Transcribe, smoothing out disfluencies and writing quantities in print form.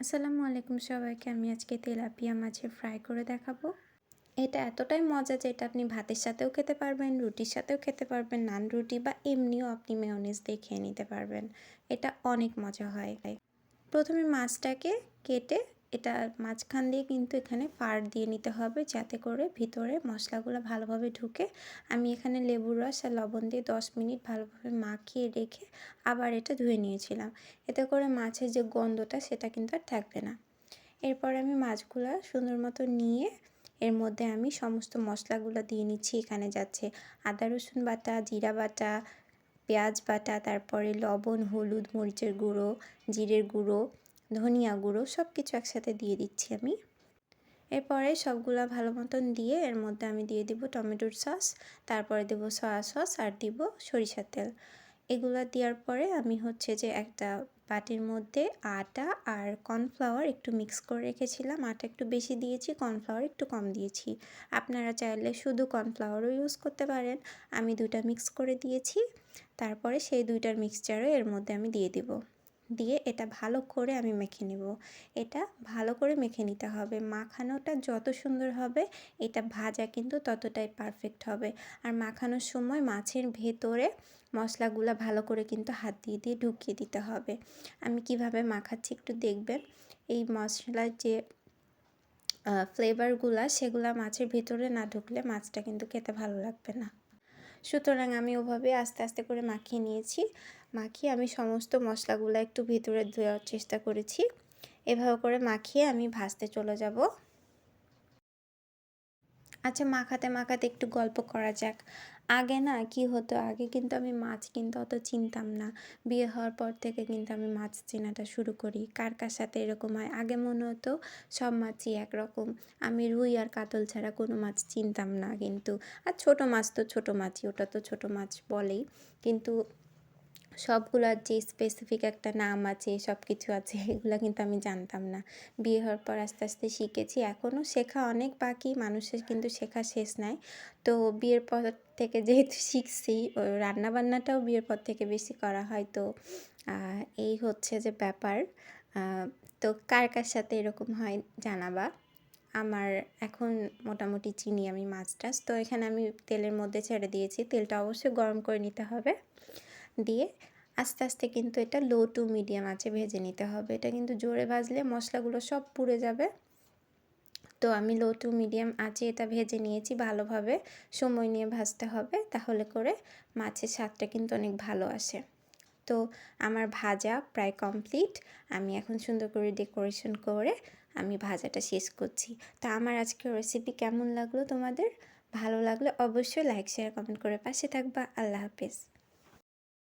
আসসালামু আলাইকুম সবাইকে। আমি আজকে তেলাপিয়া মাছের ফ্রাই করে দেখাবো। এটা এতটাই মজা যে এটা আপনি ভাতের সাথেও খেতে পারবেন, রুটির সাথেও খেতে পারবেন, নান রুটি বা এমনিও আপনি মেয়োনিজ দিয়ে খেয়ে নিতে পারবেন। এটা অনেক মজা হয়। প্রথমে মাছটাকে কেটে এটা মাঝখান দিয়ে কিন্তু এখানে পাড় দিয়ে নিতে হবে যাতে করে ভিতরে মশলাগুলো ভালোভাবে ঢুকে। আমি এখানে লেবুর রস আর লবণ দিয়ে 10 মিনিট ভালোভাবে মাখিয়ে রেখে আবার এটা ধুয়ে নিয়েছিলাম। এতে করে মাছের যে গন্ধটা সেটা কিন্তু আর থাকবে না। এরপর আমি মাছগুলো সুন্দর মতো নিয়ে এর মধ্যে আমি সমস্ত মশলাগুলো দিয়ে নিচ্ছি। এখানে যাচ্ছে আদা রসুন বাটা, জিরা বাটা, পেঁয়াজ বাটা, তারপরে লবণ, হলুদ, মরিচের গুঁড়ো, জিরের গুঁড়ো, ধনিয়া গুঁড়ো সব কিছু একসাথে দিয়ে দিচ্ছি আমি। এরপরে সবগুলা ভালো মতন দিয়ে এর মধ্যে আমি দিয়ে দিব টমেটোর সস, তারপরে দেব সয়া সস আর দিব সরিষার তেল। এগুলা দেওয়ার পরে আমি হচ্ছে যে একটা বাটির মধ্যে আটা আর কর্নফ্লাওয়ার একটু মিক্স করে রেখেছিলাম। আটা একটু বেশি দিয়েছি, কর্নফ্লাওয়ার একটু কম দিয়েছি। আপনারা চাইলে শুধু কর্নফ্লাওয়ারও ইউজ করতে পারেন। আমি দুইটা মিক্স করে দিয়েছি। তারপরে সেই দুইটার মিক্সচারও এর মধ্যে আমি দিয়ে দিব। দিয়ে এটা ভালো করে আমি মেখে নেব। এটা ভালো করে মেখে নিতে হবে। মাখানোটা যত সুন্দর হবে এটা ভাজা কিন্তু ততটাই পারফেক্ট হবে। আর মাখানোর সময় মাছের ভেতরে মশলাগুলো ভালো করে কিন্তু হাত দিয়ে দিয়ে ঢুকিয়ে দিতে হবে। আমি কিভাবে মাখাচ্ছি একটু দেখবেন। এই মশলার যে ফ্লেভারগুলা সেগুলা মাছের ভেতরে না ঢুকলে মাছটা কিন্তু খেতে ভালো লাগবে না। সুতরাং আমি ওভাবে আস্তে আস্তে করে মাখিয়ে নিয়েছি। মাখিয়ে আমি সমস্ত মশলাগুলো একটু ভিতরে দেওয়ার চেষ্টা করেছি। এভাবে করে মাখিয়ে আমি ভাজতে চলে যাব। আচ্ছা, মাখাতে মাখাতে একটু গল্প করা যাক। আগে না কি হতো, আগে কিন্তু আমি মাছ কিন্তু অত চিনতাম না। বিয়ে হওয়ার পর থেকে কিন্তু আমি মাছ চেনাটা শুরু করি। কার কার সাথে এরকম হয়? আগে মনে হতো সব মাছই একরকম। আমি রুই আর কাতল ছাড়া কোনো মাছ চিনতাম না কিন্তু। আর ছোটো মাছ তো ছোটো মাছই, ওটা তো ছোটো মাছ বলেই। কিন্তু সবগুলার যে স্পেসিফিক একটা নাম আছে, সব কিছু আছে, এগুলো কিন্তু আমি জানতাম না। বিয়ে হওয়ার পর আস্তে আস্তে শিখেছি। এখনও শেখা অনেক বাকি, মানুষের কিন্তু শেখা শেষ নাই। তো বিয়ের পর থেকে যেহেতু শিখছি, রান্নাবান্নাটাও বিয়ের পর থেকে বেশি করা হয়। তো এই হচ্ছে যে ব্যাপার। তো কার কার সাথে এরকম হয় জানাবা। আমার এখন মোটামুটি চিনি আমি মাছ টাছ। তো এখানে আমি তেলের মধ্যে ছেড়ে দিয়েছি। তেলটা অবশ্যই গরম করে নিতে হবে। দিয়ে আস্তে আস্তে কিন্তু এটা লো টু মিডিয়াম আঁচে ভেজে নিতে হবে। এটা কিন্তু জোরে ভাজলে মশলাগুলো সব পুড়ে যাবে। তো আমি লো টু মিডিয়াম আঁচে এটা ভেজে নিয়েছি ভালোভাবে। সময় নিয়ে ভাজতে হবে, তাহলে করে মাছের স্বাদটা কিন্তু অনেক ভালো আসে। তো আমার ভাজা প্রায় কমপ্লিট। আমি এখন সুন্দর করে ডেকোরেশন করে আমি ভাজাটা শেষ করছি। তা আমার আজকের রেসিপি কেমন লাগলো তোমাদের? ভালো লাগলে অবশ্যই লাইক, শেয়ার, কমেন্ট করে পাশে থাকবা। আল্লাহ হাফেজ।